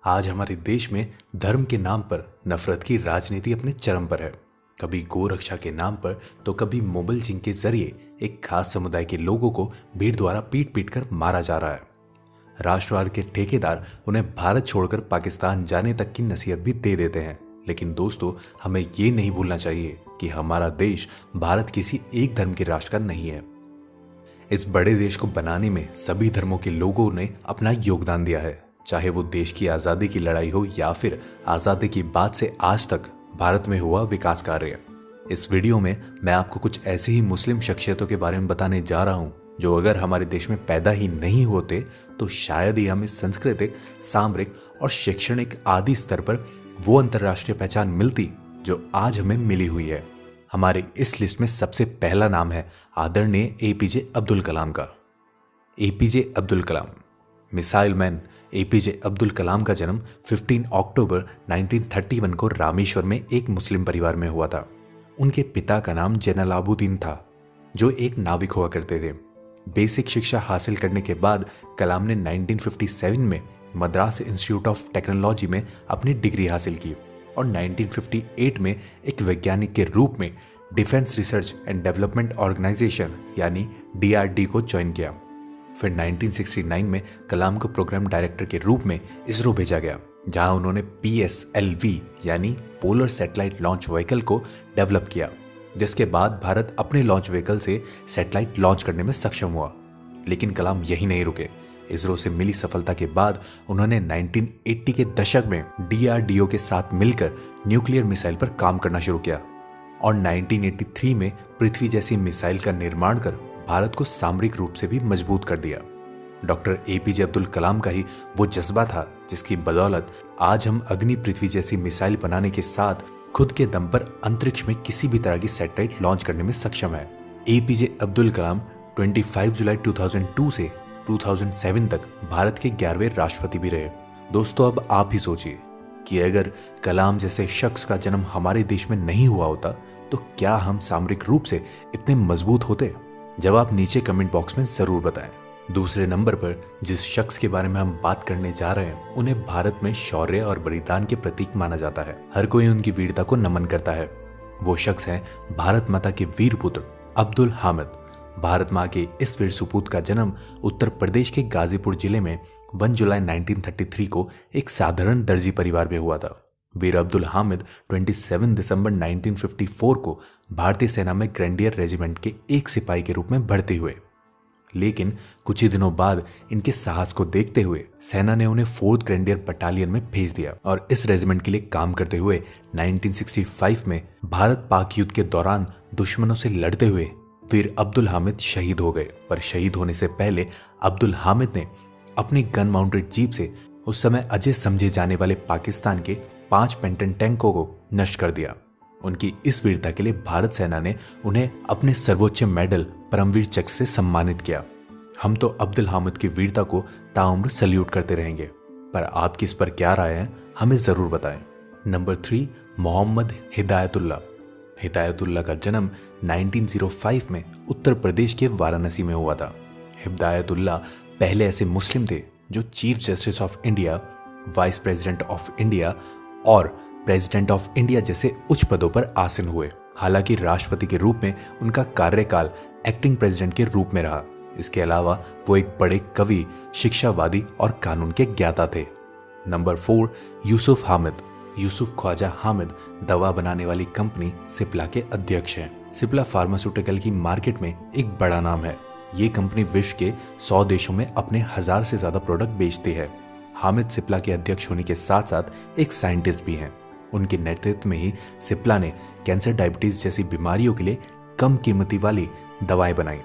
आज हमारे देश में धर्म के नाम पर नफरत की राजनीति अपने चरम पर है। कभी गोरक्षा के नाम पर तो कभी मोबाइल जिंग के जरिए एक खास समुदाय के लोगों को भीड़ द्वारा पीट पीट कर मारा जा रहा है। राष्ट्रवाद के ठेकेदार उन्हें भारत छोड़कर पाकिस्तान जाने तक की नसीहत भी दे देते हैं। लेकिन दोस्तों, हमें ये नहीं भूलना चाहिए कि हमारा देश भारत किसी एक धर्म के राष्ट्र का नहीं है। इस बड़े देश को बनाने में सभी धर्मों के लोगों ने अपना योगदान दिया है, चाहे वो देश की आज़ादी की लड़ाई हो या फिर आज़ादी की बाद से आज तक भारत में हुआ विकास कार्य। इस वीडियो में मैं आपको कुछ ऐसी ही मुस्लिम शख्सियतों के बारे में बताने जा रहा हूं जो अगर हमारे देश में पैदा ही नहीं होते तो शायद ही हमें सांस्कृतिक, सामरिक और शैक्षणिक आदि स्तर पर वो अंतर्राष्ट्रीय पहचान मिलती जो आज हमें मिली हुई है। हमारे इस लिस्ट में सबसे पहला नाम है आदरणीय एपीजे अब्दुल कलाम का। APJ Abdul Kalam, missile man APJ Abdul Kalam का जन्म 15 अक्टूबर 1931 को रामेश्वर में एक मुस्लिम परिवार में हुआ था। उनके पिता का नाम जैनुलाब्दीन था, जो एक नाविक हुआ करते थे। बेसिक शिक्षा हासिल करने के बाद कलाम ने 1957 में मद्रास इंस्टीट्यूट ऑफ टेक्नोलॉजी में अपनी डिग्री हासिल की और 1958 में एक वैज्ञानिक के रूप में defence research and development organisation यानी DRD को ज्वाइन किया। फिर 1969 में कलाम को प्रोग्राम डायरेक्टर के रूप में इसरो भेजा गया, जहां उन्होंने PSLV यानी पोलर सैटेलाइट लॉन्च व्हीकल को डेवलप किया, जिसके बाद भारत अपने लॉन्च व्हीकल से सैटेलाइट लॉन्च करने में सक्षम हुआ। लेकिन कलाम यही नहीं रुके। इसरो से मिली सफलता के बाद उन्होंने 1980 के दशक में DRDO के साथ मिलकर न्यूक्लियर मिसाइल पर काम करना शुरू किया और 1983 में पृथ्वी जैसी मिसाइल का निर्माण कर भारत को सामरिक रूप से भी मजबूत कर दिया। डॉक्टर एपीजे अब्दुल कलाम का ही वो जज्बा था जिसकी बदौलत आज हम अग्नि पृथ्वी जैसी मिसाइल बनाने के साथ खुद के दम पर अंतरिक्ष में किसी भी तरह की सैटेलाइट लॉन्च करने में सक्षम है। एपीजे अब्दुल कलाम 25 जुलाई 2002 से 2007 तक भारत के 11वें राष्ट्रपति भी रहे। दोस्तों, अब आप ही सोचिए कि अगर कलाम जैसे शख्स का जन्म हमारे देश में नहीं हुआ होता तो क्या हम सामरिक रूप से इतने मजबूत होते? जवाब नीचे कमेंट बॉक्स में जरूर बताएं। दूसरे नंबर पर जिस शख्स के बारे में हम बात करने जा रहे हैं, उन्हें भारत में शौर्य और बलिदान के प्रतीक माना जाता है। हर कोई उनकी वीरता को नमन करता है। वो शख्स हैं भारत माता के वीर पुत्र अब्दुल हामिद। भारत माँ के इस वीर सुपूत का जन्म उत्तर प्रदेश के गाजीपुर जिले में 1 जुलाई 1933 को एक साधारण दर्जी परिवार में हुआ था। वीर अब्दुल हामिद 27 दिसंबर 1954 को भारतीय सेना में ग्रेनेडियर रेजिमेंट के एक सिपाही के रूप में भर्ती हुए। लेकिन कुछ ही दिनों बाद इनके साहस को देखते हुए सेना ने उन्हें 4th ग्रेनेडियर बटालियन में भेज दिया और इस रेजिमेंट के लिए काम करते हुए 1965 में भारत पाक युद्ध के दौरान दुश्मनों से लड़ते हुए वीर अब्दुल हामिद शहीद हो गए। पर शहीद होने से पहले अब्दुल हामिद ने अपनी गन माउंटेड जीप से उस समय अजय समझे जाने वाले पाकिस्तान के 5 पेंटन टैंकों को नष्ट कर दिया। उनकी इस वीरता के लिए भारत सेना ने उन्हें अपने सर्वोच्च मेडल परमवीर चक्र से सम्मानित किया। हम तो अब्दुल हामिद की वीरता को ताउम्र सल्यूट करते रहेंगे, पर आपकी इस पर क्या राय है हमें जरूर बताएं। नंबर 3, मोहम्मद हिदायतुल्लाह। हिदायतुल्लाह का जन्म 1905 में उत्तर प्रदेश के वाराणसी में हुआ था। हिदायतुल्लाह पहले ऐसे मुस्लिम थे जो chief justice of India, vice president of India और प्रेसिडेंट ऑफ इंडिया जैसे उच्च पदों पर आसीन हुए। हालांकि राष्ट्रपति के रूप में उनका कार्यकाल एक्टिंग प्रेसिडेंट के रूप में रहा। इसके अलावा वो एक बड़े कवि, शिक्षावादी और कानून के ज्ञाता थे। नंबर 4, यूसुफ हामिद। यूसुफ ख्वाजा हामिद दवा बनाने वाली कंपनी सिप्ला के अध्यक्ष हैं। सिप्ला फार्मास्यूटिकल की मार्केट में एक बड़ा नाम है। ये कंपनी विश्व के 100 देशों में अपने 1000 से ज्यादा प्रोडक्ट बेचती है। हामिद सिप्ला के अध्यक्ष होने के साथ साथ एक साइंटिस्ट भी हैं। उनके नेतृत्व में ही सिप्ला ने कैंसर, डायबिटीज जैसी बीमारियों के लिए कम कीमती वाली दवाएं बनाई।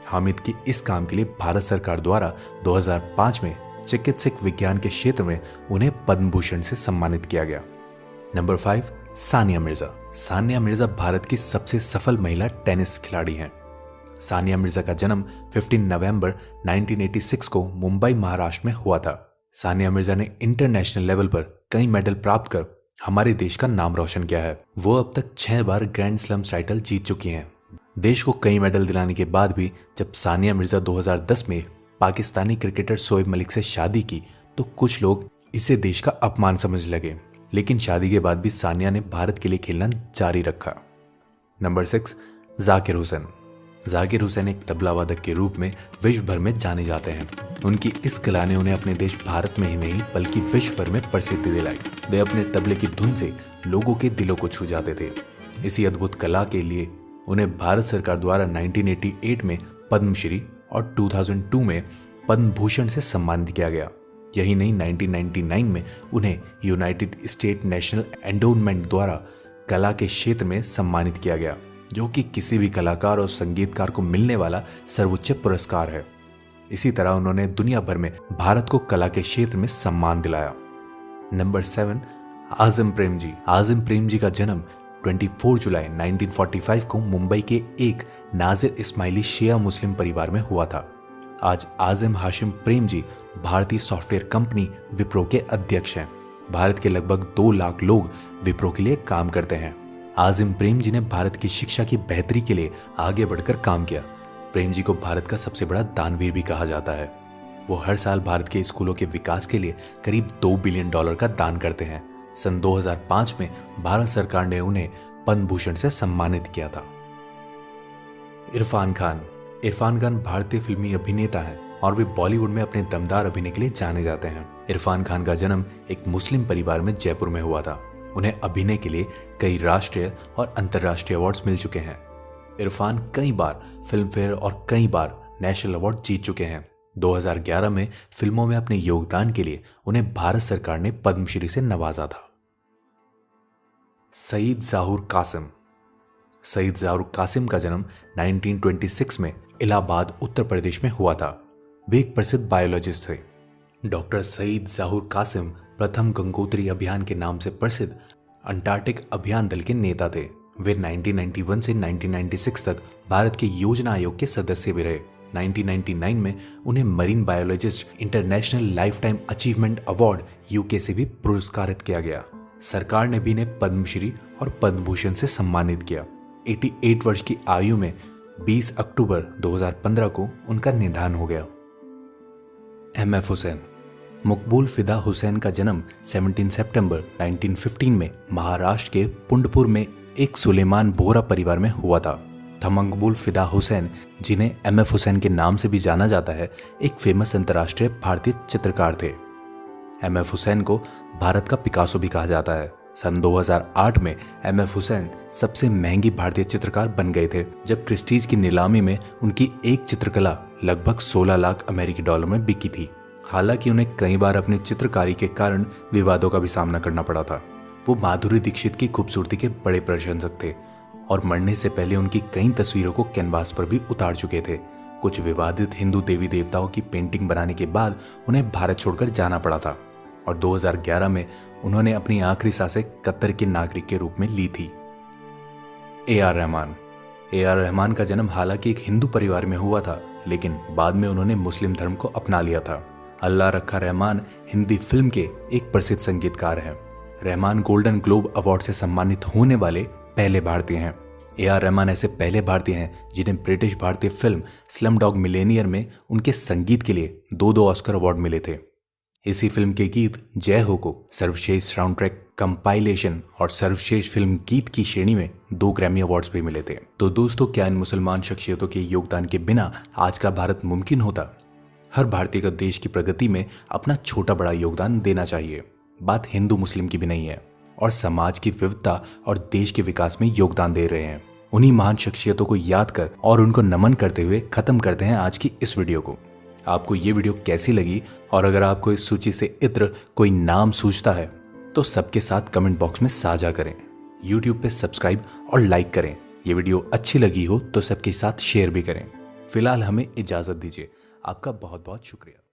हामिद के इस काम के लिए भारत सरकार द्वारा 2005 में चिकित्सक विज्ञान के क्षेत्र में उन्हें पद्म भूषण से सम्मानित किया गया। नंबर 5, सानिया मिर्जा। सानिया मिर्जा भारत की सबसे सफल महिला टेनिस खिलाड़ी हैं। सानिया मिर्जा का जन्म 15 नवंबर 1986 को मुंबई, महाराष्ट्र में हुआ था। सानिया मिर्जा ने इंटरनेशनल लेवल पर कई मेडल प्राप्त कर हमारे देश का नाम रोशन किया है। वो अब तक 6 बार ग्रैंड स्लैम टाइटल जीत चुकी हैं। देश को कई मेडल दिलाने के बाद भी जब सानिया मिर्जा 2010 में पाकिस्तानी क्रिकेटर शोएब मलिक से शादी की तो कुछ लोग इसे देश का अपमान समझ लगे, लेकिन शादी के बाद भी सानिया ने भारत के लिए खेलना जारी रखा। नंबर 6, जाकिर हुसैन। जाकिर हुसैन एक तबला वादक के रूप में विश्व भर में जाने जाते हैं। उनकी इस कला ने उन्हें अपने देश भारत में ही नहीं बल्कि विश्व भर में प्रसिद्धि दिलाई। वे अपने तबले की धुन से लोगों के दिलों को छू जाते थे। इसी अद्भुत कला के लिए उन्हें भारत सरकार द्वारा 1988 में पद्मश्री और 2002 में पद्म भूषण से सम्मानित किया गया। यही नहीं, 1999 में उन्हें यूनाइटेड स्टेट नेशनल एंडोनमेंट द्वारा कला के क्षेत्र में सम्मानित किया गया, जो कि किसी भी कलाकार और संगीतकार को मिलने वाला सर्वोच्च पुरस्कार है। इसी तरह उन्होंने दुनिया भर में भारत को कला के क्षेत्र में सम्मान दिलाया। नंबर 7, आज़म प्रेम जी। आज़म प्रेम जी का जन्म 24 जुलाई 1945 को मुंबई के एक नाजिर इस्माइली शिया मुस्लिम परिवार में हुआ था। आज आज़म हाशिम प्रेम जी भारतीय सॉफ्टवेयर कंपनी विप्रो के अध्यक्ष हैं। भारत के लगभग 2 लाख लोग विप्रो के लिए काम करते हैं। आज़म प्रेम जी ने भारत की शिक्षा की बेहतरी के लिए आगे बढ़कर काम किया। प्रेम जी को भारत का सबसे बड़ा दानवीर भी कहा जाता है। वो हर साल भारत के स्कूलों के विकास के लिए करीब $2 बिलियन का दान करते हैं। सन 2005 में भारत सरकार ने उन्हें पद्म भूषण से सम्मानित किया था। इरफान खान। इरफान खान भारतीय फिल्मी अभिनेता हैं और वे बॉलीवुड में अपने दमदार अभिनय के लिए जाने जाते हैं। इरफान खान का जन्म एक मुस्लिम परिवार में जयपुर में हुआ था। उन्हें अभिनय के लिए कई राष्ट्रीय और अंतर्राष्ट्रीय अवार्ड्स मिल चुके हैं। इरफान कई बार फिल्म फेयर और कई बार नेशनल अवार्ड जीत चुके हैं। 2011 में फिल्मों में अपने योगदान के लिए उन्हें भारत सरकार ने पद्मश्री से नवाजा था। सईद ज़ाहुर कासिम। सईद ज़ाहुर कासिम का जन्म 1926 में इलाहाबाद, उत्तर प्रदेश में हुआ था। वे एक प्रसिद्ध बायोलॉजिस्ट थे। डॉक्टर सईद ज़ाहुर कासिम प्रथम गंगोत्री अभियान के नाम से प्रसिद्ध अंटार्कटिक अभियान दल के नेता थे। वे 1991 से 1996 तक भारत के योजना आयोग के सदस्य भी रहे। 1999 में उन्हें marine biologist international life time achievement award UK से भी पुरस्कारित किया गया। सरकार ने भी इन्हें पद्मश्री और पद्म भूषण से सम्मानित किया। 88 वर्ष की आयु में 20 अक्टूबर 2015 को उनका निधन हो गया। एम.एफ. हुसैन। मकबूल फिदा हुसैन का जन्म 17 सितंबर 1915 में महाराष्ट्र के पुंडपुर में एक सुलेमान बोहरा परिवार में हुआ था। मकबूल फिदा हुसैन, जिन्हें एम.एफ. हुसैन के नाम से भी जाना जाता है, एक फेमस अंतर्राष्ट्रीय भारतीय चित्रकार थे। एम.एफ. हुसैन को भारत का पिकासो भी कहा जाता है। सन 2008 में एम.एफ. हुसैन सबसे महंगी भारतीय चित्रकार बन गए थे, जब क्रिस्टीज की नीलामी में उनकी एक चित्रकला लगभग 16 लाख अमेरिकी डॉलर में बिकी थी। हालांकि उन्हें कई बार अपनी चित्रकारी के कारण विवादों का भी सामना करना पड़ा था। वो माधुरी दीक्षित की खूबसूरती के बड़े प्रशंसक थे और मरने से पहले उनकी कई तस्वीरों को कैनवास पर भी उतार चुके थे। कुछ विवादित हिंदू देवी देवताओं की पेंटिंग बनाने के बाद उन्हें भारत छोड़कर जाना पड़ा था और 2011 में उन्होंने अपनी आखिरी सांसें कतर के नागरिक के रूप में ली थी। ए.आर. रहमान। ए.आर. रहमान का जन्म हालांकि एक हिंदू परिवार में हुआ था, लेकिन बाद में उन्होंने मुस्लिम धर्म को अपना लिया था। अल्लाह रखा रहमान हिंदी फिल्म के एक प्रसिद्ध संगीतकार हैं। रहमान गोल्डन ग्लोब अवार्ड से सम्मानित होने वाले पहले भारतीय हैं। ए.आर. रहमान ऐसे पहले भारतीय हैं जिन्हें ब्रिटिश भारतीय फिल्म स्लम डॉग मिलेनियर में उनके संगीत के लिए 2 ऑस्कर अवार्ड मिले थे। इसी फिल्म के गीत जय हो को सर्वश्रेष्ठ साउंड ट्रैक कंपाइलेशन और सर्वश्रेष्ठ फिल्म गीत की श्रेणी में 2 ग्रैमी अवार्ड्स भी मिले थे। तो दोस्तों, क्या इन मुसलमान शख्सियतों के योगदान के बिना आज का भारत मुमकिन होता? हर भारतीय को देश की प्रगति में अपना छोटा बड़ा योगदान देना चाहिए। बात हिंदू मुस्लिम की भी नहीं है, और समाज की विविधता और देश के विकास में योगदान दे रहे हैं। उन्हीं महान शख्सियतों को याद कर और उनको नमन करते हुए खत्म करते हैं आज की इस वीडियो को। आपको ये वीडियो कैसी लगी, और अगर आपको इस सूची से इत्र कोई नाम सूझता है तो सबके साथ कमेंट बॉक्स में साझा करें। YouTube पे सब्सक्राइब और लाइक करें। ये वीडियो अच्छी लगी हो तो सबके साथ शेयर भी करें। फिलहाल हमें इजाजत दीजिए। आपका बहुत बहुत शुक्रिया।